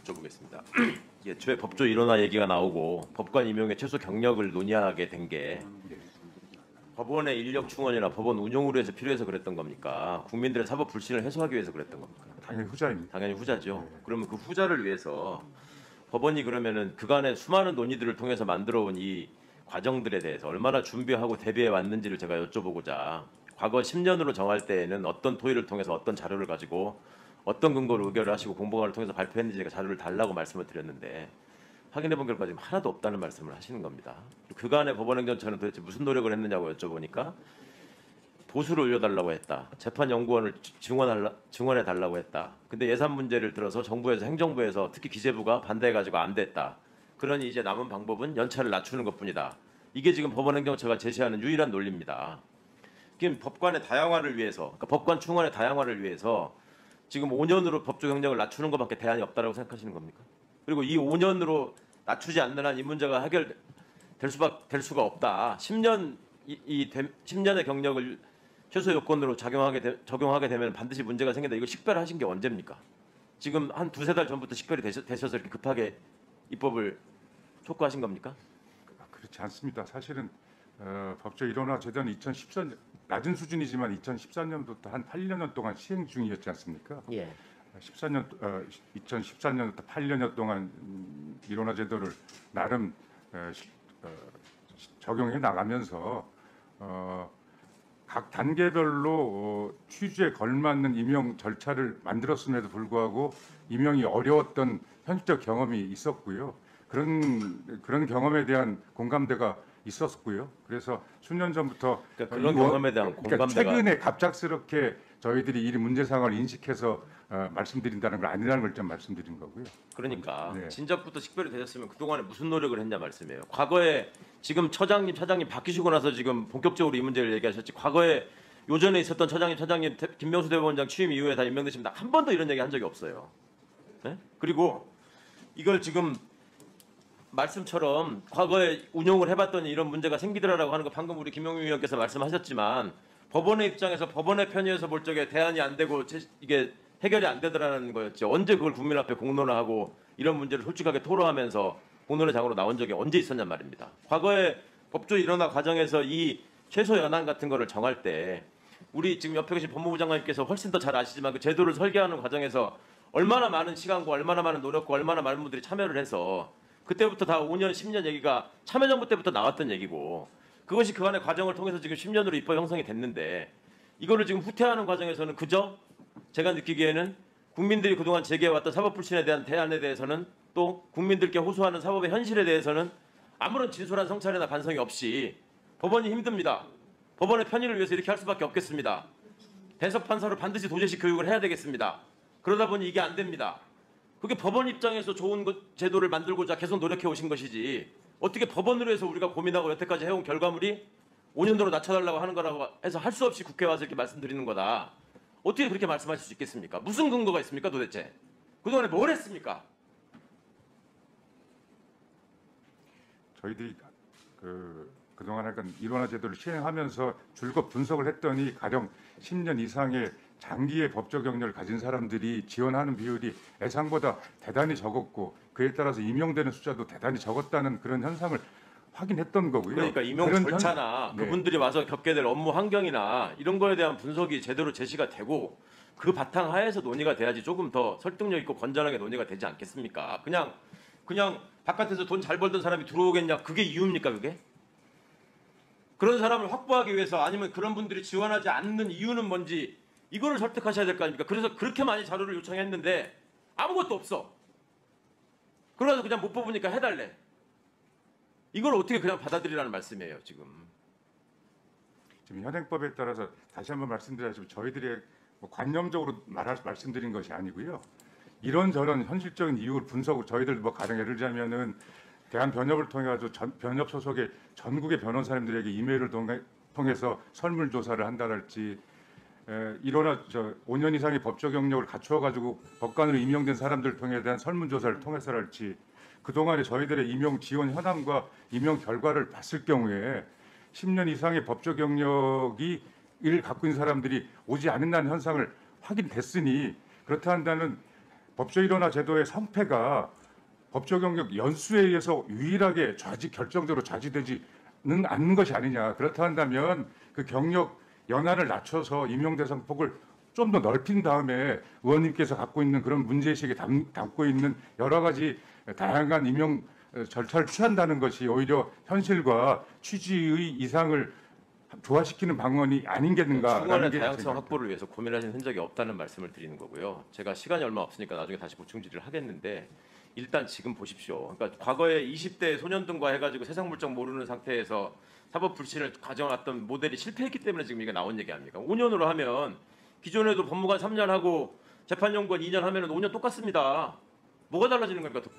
여쭤보겠습니다. 애초에 법조 일원화 얘기가 나오고 법관 임용의 최소 경력을 논의하게 된 게 법원의 인력 충원이나 법원 운영으로 해서 필요해서 그랬던 겁니까? 국민들의 사법 불신을 해소하기 위해서 그랬던 겁니까? 당연히 후자입니다. 당연히 후자죠. 그러면 그 후자를 위해서 법원이 그러면은 그간의 수많은 논의들을 통해서 만들어온 이 과정들에 대해서 얼마나 준비하고 대비해 왔는지를 제가 여쭤보고자 과거 10년으로 정할 때에는 어떤 토의를 통해서 어떤 자료를 가지고 어떤 근거로 의결을 하시고 공보관을 통해서 발표했는지 제가 자료를 달라고 말씀을 드렸는데 확인해 본 결과 지금 하나도 없다는 말씀을 하시는 겁니다. 그간의 법원행정처는 도대체 무슨 노력을 했느냐고 여쭤보니까 보수를 올려달라고 했다. 재판연구원을 증원해 달라고 했다. 근데 예산 문제를 들어서 정부에서 행정부에서 특히 기재부가 반대해가지고 안 됐다. 그러니 이제 남은 방법은 연차를 낮추는 것뿐이다. 이게 지금 법원행정처가 제시하는 유일한 논리입니다. 지금 법관의 다양화를 위해서, 그러니까 법관 충원의 다양화를 위해서 지금 5년으로 법조 경력을 낮추는 것밖에 대안이 없다라고 생각하시는 겁니까? 그리고 이 5년으로 낮추지 않는 한 이 문제가 해결될 수가 없다. 10년의 경력을 최소 요건으로 적용하게 되면 반드시 문제가 생긴다. 이거 식별하신 게 언제입니까? 지금 한 두세 달 전부터 식별이 되셔서 이렇게 급하게 입법을 촉구하신 겁니까? 그렇지 않습니다. 사실은 법조 일원화 제도는 2014년 낮은 수준이지만 2014년부터 한 8년 동안 시행 중이었지 않습니까? 예. 2014년부터 8년 동안 일원화 제도를 나름 적용해 나가면서 각 단계별로 취지에 걸맞는 임용 절차를 만들었음에도 불구하고 임용이 어려웠던 현실적 경험이 있었고요. 그런 경험에 대한 공감대가 있었고요. 그래서 수년 전부터 그러니까 그런 경험에 대한 공감대가 최근에 갑작스럽게 저희들이 이 문제 상황을 인식해서 말씀드린다는 건 아니라는 걸 좀 말씀드린 거고요. 그러니까 네. 진작부터 식별이 되셨으면 그동안에 무슨 노력을 했냐 말씀이에요. 과거에 지금 차장님 바뀌시고 나서 지금 본격적으로 이 문제를 얘기하셨지. 과거에 요전에 있었던 차장님 김명수 대법원장 취임 이후에 다 임명되십니다. 한 번도 이런 얘기 한 적이 없어요. 네? 그리고 이걸 지금 말씀처럼 과거에 운용을 해봤더니 이런 문제가 생기더라라고 하는 거 방금 우리 김용민 의원께서 말씀하셨지만 법원의 입장에서 법원의 편의에서 볼 적에 대안이 안 되고 이게 해결이 안 되더라는 거였죠. 언제 그걸 국민 앞에 공론화하고 이런 문제를 솔직하게 토로하면서 공론의 장으로 나온 적이 언제 있었냔 말입니다. 과거에 법조 일원화 과정에서 이 최소 연한 같은 거를 정할 때 우리 지금 옆에 계신 법무부 장관님께서 훨씬 더 잘 아시지만 그 제도를 설계하는 과정에서 얼마나 많은 시간과 얼마나 많은 노력과 얼마나 많은 분들이 참여를 해서 그때부터 다 5년, 10년 얘기가 참여정부 때부터 나왔던 얘기고 그것이 그간의 과정을 통해서 지금 10년으로 입법 형성이 됐는데 이거를 지금 후퇴하는 과정에서는 그저 제가 느끼기에는 국민들이 그동안 제기해왔던 사법 불신에 대한 대안에 대해서는 또 국민들께 호소하는 사법의 현실에 대해서는 아무런 진솔한 성찰이나 반성이 없이 법원이 힘듭니다. 법원의 편의를 위해서 이렇게 할 수밖에 없겠습니다. 배석 판사로 반드시 도제식 교육을 해야 되겠습니다. 그러다 보니 이게 안 됩니다. 그게 법원 입장에서 좋은 제도를 만들고자 계속 노력해 오신 것이지 어떻게 법원으로 해서 우리가 고민하고 여태까지 해온 결과물이 5년도로 낮춰달라고 하는 거라고 해서 할 수 없이 국회에 와서 이렇게 말씀드리는 거다. 어떻게 그렇게 말씀하실 수 있겠습니까? 무슨 근거가 있습니까 도대체? 그동안에 뭘 했습니까? 저희들이 그동안 약간 일원화 제도를 시행하면서 줄곧 분석을 했더니 가령 10년 이상의 장기의 법조 경력을 가진 사람들이 지원하는 비율이 예상보다 대단히 적었고 그에 따라서 임용되는 숫자도 대단히 적었다는 그런 현상을 확인했던 거고요. 그러니까 임용 절차나 그분들이 와서 겪게 될 업무 환경이나 이런 거에 대한 분석이 제대로 제시가 되고 그 바탕 하에서 논의가 돼야지 조금 더 설득력 있고 건전하게 논의가 되지 않겠습니까? 그냥 바깥에서 돈 잘 벌던 사람이 들어오겠냐 그게 이유입니까 그게? 그런 사람을 확보하기 위해서 아니면 그런 분들이 지원하지 않는 이유는 뭔지 이거를 설득하셔야 될 거 아닙니까? 그래서 그렇게 많이 자료를 요청했는데 아무것도 없어. 그러면서 그냥 못 뽑으니까 해달래. 이걸 어떻게 그냥 받아들이라는 말씀이에요 지금. 지금 현행법에 따라서 다시 한번 말씀드리자면 저희들이 뭐 관념적으로 말씀드린 것이 아니고요. 이런저런 현실적인 이유를 분석을 저희들 뭐 가령 예를 들자면은 대한변협을 통해 가지고 변협 소속의 전국의 변호사님들에게 이메일을 통해서 설문조사를 한다랄지 일어나 5년 이상의 법조 경력을 갖추어 가지고 법관으로 임명된 사람들 통해 대한 설문조사를 통해서랄지 그동안에 저희들의 임용 지원 현황과 임용 결과를 봤을 경우에 10년 이상의 법조 경력이 를 갖고 있는 사람들이 오지 않는다는 현상을 확인됐으니 그렇다 한다는 법조 일원화 제도의 성패가 법조 경력 연수에 의해서 유일하게 결정적으로 좌지되지는 않는 것이 아니냐. 그렇다 한다면 그 경력 연한을 낮춰서 임용 대상 폭을 좀 더 넓힌 다음에 의원님께서 갖고 있는 그런 문제의식에 담고 있는 여러 가지 다양한 임용 절차를 취한다는 것이 오히려 현실과 취지의 이상을 조화시키는 방안이 아닌겠는가라는 충원의 게 다양성 생각입니다. 확보를 위해서 고민하신 흔적이 없다는 말씀을 드리는 거고요. 제가 시간이 얼마 없으니까 나중에 다시 보충 질의를 하겠는데 일단 지금 보십시오. 그러니까 과거에 20대 소년등과 해가지고 세상 물정 모르는 상태에서 사법 불신을 가져왔던 모델이 실패했기 때문에 지금 이게 나온 얘기 아닙니까? 5년으로 하면 기존에도 법무관 3년 하고 재판연구원 2년 하면은 5년 똑같습니다. 뭐가 달라지는 겁니까?